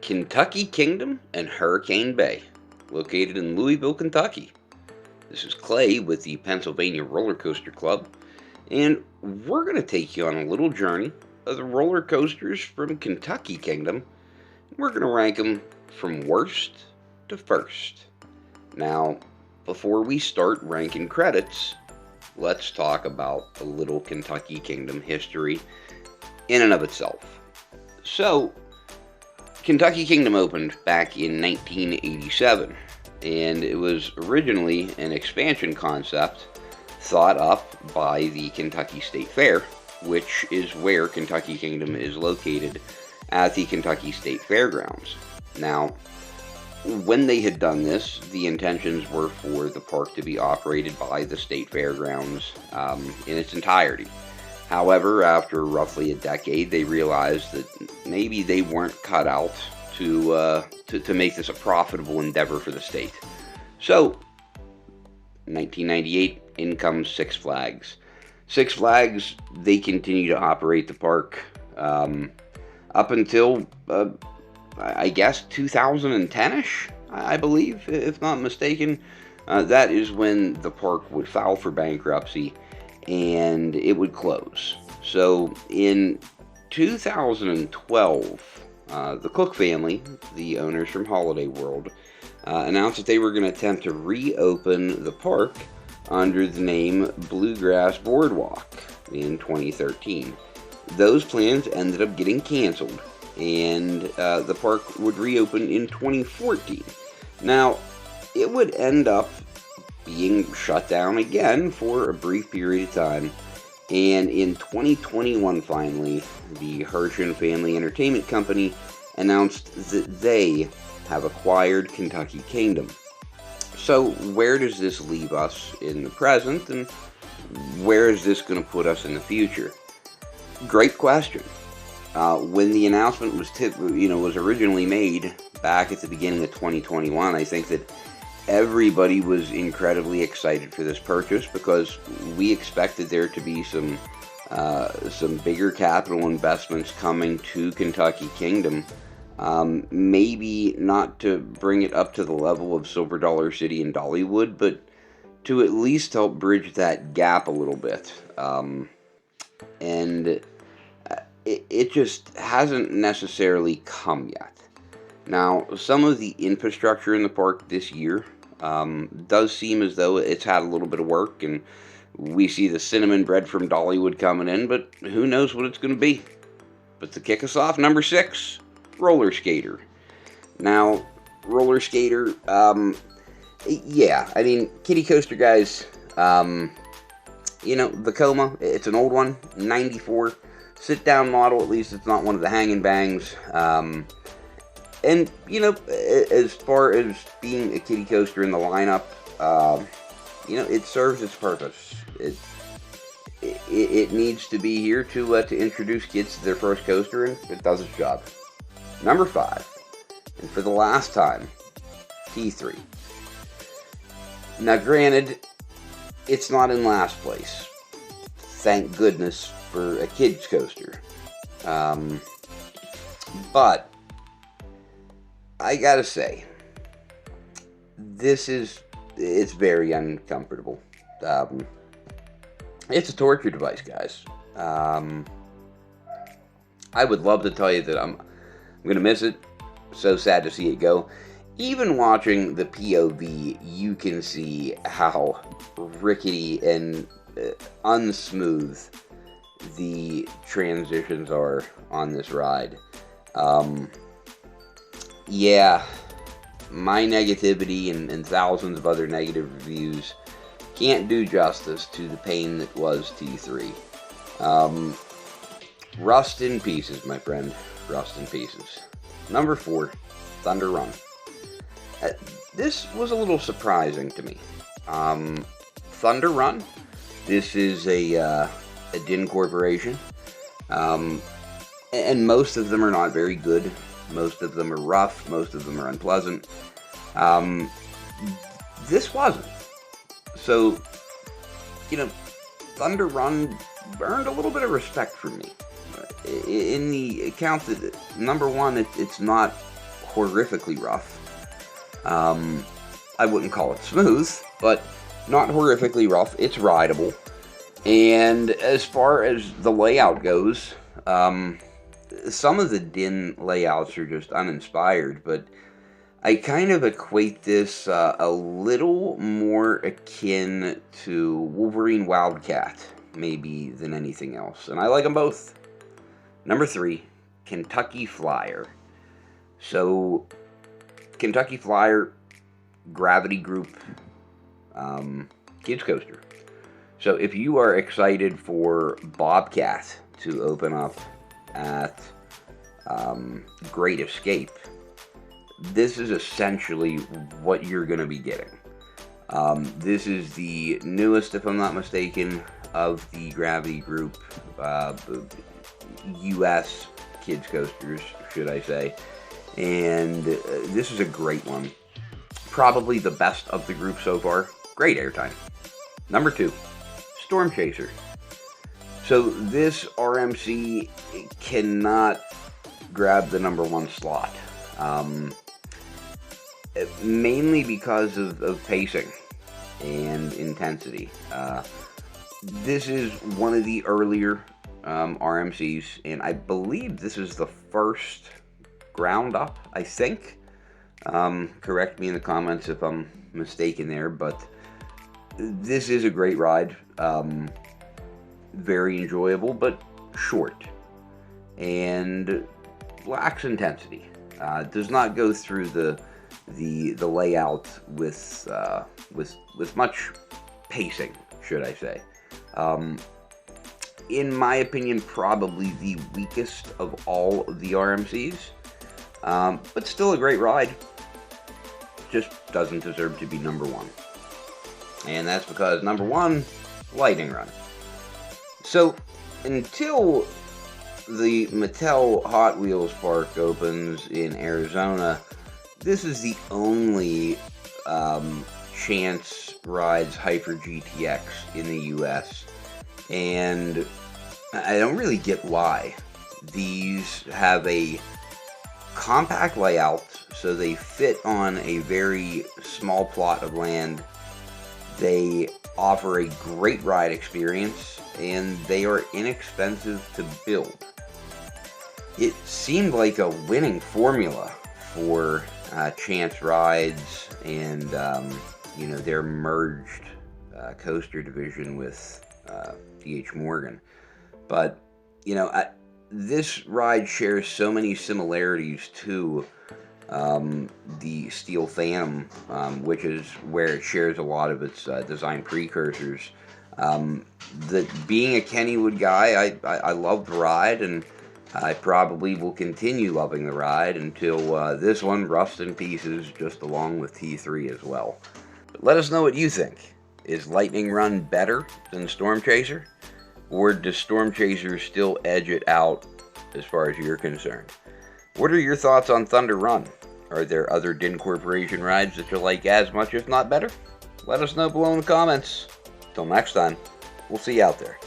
Kentucky Kingdom and Hurricane Bay, located in Louisville, Kentucky. This is Clay with the Pennsylvania Roller Coaster Club, and we're going to take you on a little journey of the roller coasters from Kentucky Kingdom. We're going to rank them from worst to first. Now, before we start ranking credits, let's talk about a little Kentucky Kingdom history in and of itself. So, Kentucky Kingdom opened back in 1987, and it was originally an expansion concept thought up by the Kentucky State Fair, which is where Kentucky Kingdom is located at the Kentucky State Fairgrounds. Now, when they had done this, the intentions were for the park to be operated by the State Fairgrounds in its entirety. However, after roughly a decade, they realized that maybe they weren't cut out to make this a profitable endeavor for the state. So, 1998, in comes Six Flags. Six Flags, they continue to operate the park up until, I guess, 2010-ish, I believe, if not mistaken. That is when the park would file for bankruptcy and it would close. So in 2012, the Cook family, the owners from Holiday World, announced that they were going to attempt to reopen the park under the name Bluegrass Boardwalk in 2013. Those plans ended up getting canceled, and the park would reopen in 2014. Now, it would end up being shut down again for a brief period of time, and in 2021 finally, the Hershin Family Entertainment Company announced that they have acquired Kentucky Kingdom. So where does this leave us in the present, and where is this going to put us in the future? Great question. When the announcement was originally made back at the beginning of 2021, I think that everybody was incredibly excited for this purchase because we expected there to be some bigger capital investments coming to Kentucky Kingdom. Maybe not to bring it up to the level of Silver Dollar City and Dollywood, but to at least help bridge that gap a little bit. And it just hasn't necessarily come yet. Now, some of the infrastructure in the park this year does seem as though it's had a little bit of work, and we see the cinnamon bread from Dollywood coming in, but who knows what it's going to be. But to kick us off, number 6, Roller Skater. Now, Roller Skater, Kiddie Coaster, guys, the Coma, it's an old one, 94, sit-down model, at least it's not one of the hang and bangs. And, as far as being a kiddie coaster in the lineup, it serves its purpose. It needs to be here to introduce kids to their first coaster, and it does its job. Number 5, and for the last time, T3. Now, granted, it's not in last place. Thank goodness for a kids coaster. But I gotta say, it's very uncomfortable. It's a torture device, guys. I would love to tell you that I'm gonna miss it. So sad to see it go. Even watching the POV, you can see how rickety and unsmooth the transitions are on this ride. My negativity and thousands of other negative reviews can't do justice to the pain that was T3. Rust in pieces, my friend. Rust in pieces. Number 4, Thunder Run. This was a little surprising to me. Thunder Run, this is a DIN corporation, and most of them are not very good. Most of them are rough. Most of them are unpleasant. This wasn't. So, Thunder Run earned a little bit of respect from me. In the account that, number one, it's not horrifically rough. I wouldn't call it smooth, but not horrifically rough. It's rideable. And as far as the layout goes, some of the DIN layouts are just uninspired, but I kind of equate this a little more akin to Wolverine Wildcat, maybe, than anything else. And I like them both. Number 3, Kentucky Flyer. So, Kentucky Flyer, Gravity Group, kids coaster. So if you are excited for Bobcat to open up at Great Escape, this is essentially what you're going to be getting. This is the newest, if I'm not mistaken, of the Gravity Group U.S. kids coasters, should I say. And this is a great one. Probably the best of the group so far. Great airtime. Number 2, Storm Chaser. So this RMC cannot grab the number 1 slot. Mainly because of pacing and intensity. This is one of the earlier RMCs, and I believe this is the first ground up, I think. Correct me in the comments if I'm mistaken there, but this is a great ride. Very enjoyable, but short. And lacks intensity. Does not go through the layout with much pacing, should I say. In my opinion, probably the weakest of all of the RMCs, but still a great ride. Just doesn't deserve to be number 1. And that's because number 1, Lightning Run. So, until the Mattel Hot Wheels Park opens in Arizona, this is the only Chance Rides Hyper GTX in the US. And I don't really get why. These have a compact layout, so they fit on a very small plot of land. They offer a great ride experience, and they are inexpensive to build. It seemed like a winning formula for Chance Rides and their merged coaster division with D.H. Morgan. But this ride shares so many similarities to the Steel Phantom, which is where it shares a lot of its design precursors. Being a Kennywood guy, I love the ride, and I probably will continue loving the ride until this one rusts in pieces, just along with T3 as well. But let us know what you think. Is Lightning Run better than Storm Chaser? Or does Storm Chaser still edge it out as far as you're concerned? What are your thoughts on Thunder Run? Are there other DIN Corporation rides that you like as much, if not better? Let us know below in the comments. Till next time, we'll see you out there.